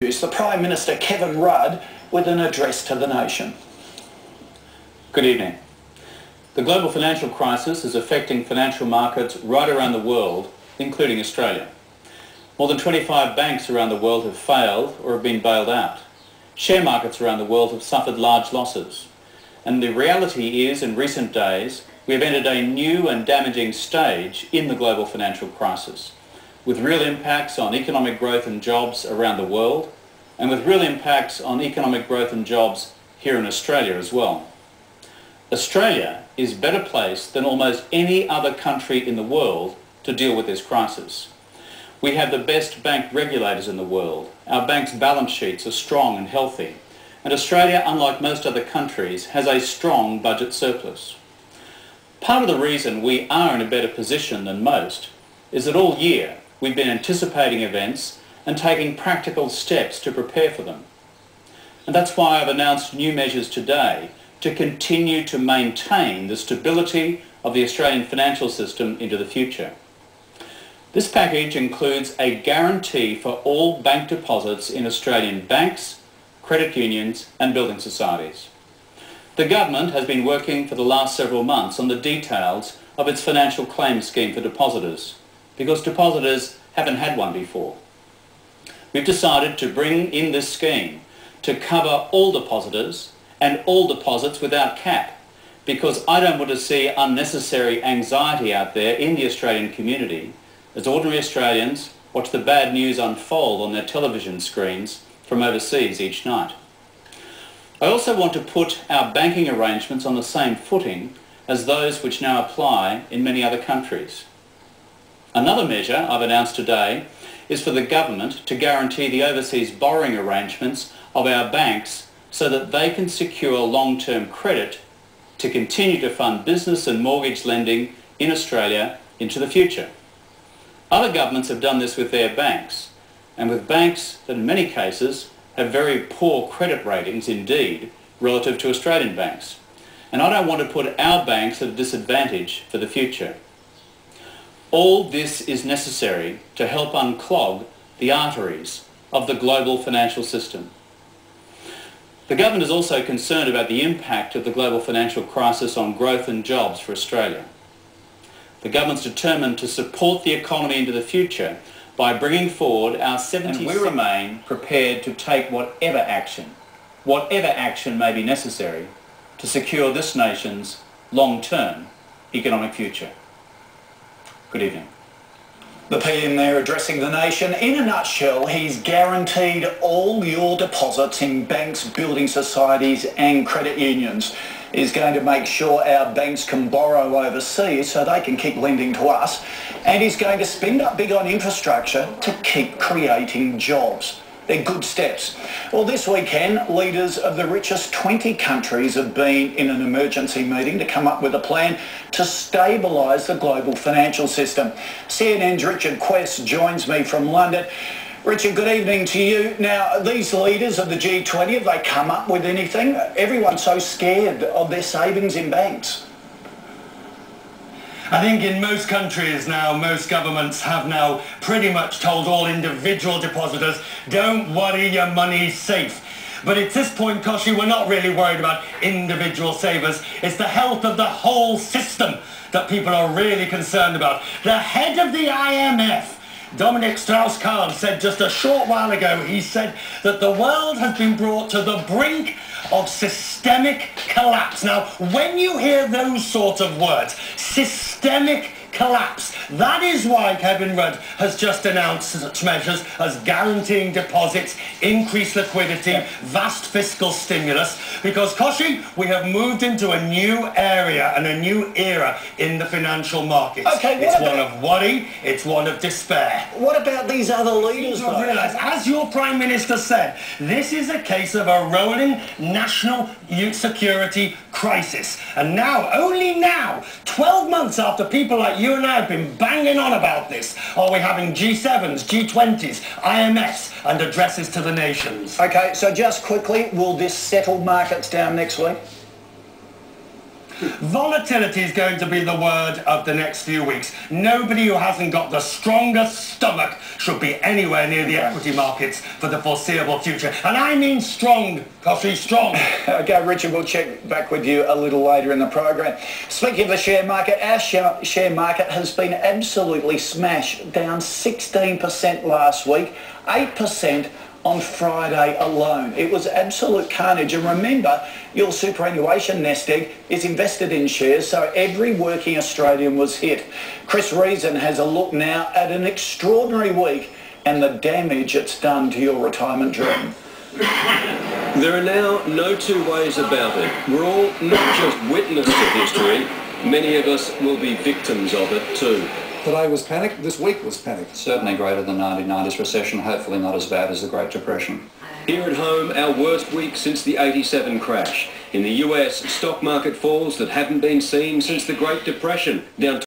The Prime Minister Kevin Rudd with an address to the nation. Good evening. The global financial crisis is affecting financial markets right around the world, including Australia. More than 25 banks around the world have failed or have been bailed out. Share markets around the world have suffered large losses. And the reality is, in recent days, we have entered a new and damaging stage in the global financial crisis, with real impacts on economic growth and jobs around the world, and with real impacts on economic growth and jobs here in Australia as well. Australia is better placed than almost any other country in the world to deal with this crisis. We have the best bank regulators in the world. Our banks' balance sheets are strong and healthy. And Australia, unlike most other countries, has a strong budget surplus. Part of the reason we are in a better position than most is that all year we've been anticipating events and taking practical steps to prepare for them. And that's why I've announced new measures today to continue to maintain the stability of the Australian financial system into the future. This package includes a guarantee for all bank deposits in Australian banks, credit unions and building societies. The government has been working for the last several months on the details of its financial claims scheme for depositors, because depositors haven't had one before. We've decided to bring in this scheme to cover all depositors and all deposits without cap, because I don't want to see unnecessary anxiety out there in the Australian community as ordinary Australians watch the bad news unfold on their television screens from overseas each night. I also want to put our banking arrangements on the same footing as those which now apply in many other countries. Another measure I've announced today is for the government to guarantee the overseas borrowing arrangements of our banks so that they can secure long-term credit to continue to fund business and mortgage lending in Australia into the future. Other governments have done this with their banks, and with banks that in many cases have very poor credit ratings indeed relative to Australian banks. And I don't want to put our banks at a disadvantage for the future. All this is necessary to help unclog the arteries of the global financial system. The government is also concerned about the impact of the global financial crisis on growth and jobs for Australia. The government's determined to support the economy into the future by bringing forward our 70... And we remain prepared to take whatever action may be necessary to secure this nation's long-term economic future. Good evening. The PM there addressing the nation. In a nutshell, he's guaranteed all your deposits in banks, building societies and credit unions. He's going to make sure our banks can borrow overseas so they can keep lending to us. And he's going to spend up big on infrastructure to keep creating jobs. They're good steps. Well, this weekend, leaders of the richest 20 countries have been in an emergency meeting to come up with a plan to stabilise the global financial system. CNN's Richard Quest joins me from London. Richard, good evening to you. Now, these leaders of the G20, have they come up with anything? Everyone's so scared of their savings in banks. I think in most countries now, most governments have now pretty much told all individual depositors, don't worry, your money's safe. But at this point, Koshi, we're not really worried about individual savers. It's the health of the whole system that people are really concerned about. The head of the IMF, Dominic Strauss-Kahn, said just a short while ago, he said that the world has been brought to the brink of systemic collapse. Now, when you hear those sort of words, systemic collapse, that is why Kevin Rudd has just announced such measures as guaranteeing deposits, increased liquidity, vast fiscal stimulus, because, Koshi, we have moved into a new area and a new era in the financial markets. Okay, it's one of worry, it's one of despair. What about these other leaders, though? Realise, as your Prime Minister said, this is a case of a rolling national security crisis. And now, only now, 12 months after people like you and I have been banging on about this, are we having G7s, G20s, IMFs and addresses to the nations. Okay, so just quickly, will this settle markets down next week? Volatility is going to be the word of the next few weeks. Nobody who hasn't got the strongest stomach should be anywhere near the equity markets for the foreseeable future. And I mean strong, Coffee, strong. Okay, Richard, we'll check back with you a little later in the program. Speaking of the share market, our share market has been absolutely smashed, down 16% last week, 8% on Friday alone. It was absolute carnage. And remember, your superannuation nest egg is invested in shares, so every working Australian was hit. Chris Reason has a look now at an extraordinary week and the damage it's done to your retirement dream. There are now no two ways about it. We're all not just witness to history, many of us will be victims of it too. Today was panic, this week was panic. Certainly greater than 1990s recession, hopefully not as bad as the Great Depression. Here at home, our worst week since the '87 crash. In the US, stock market falls that haven't been seen since the Great Depression, down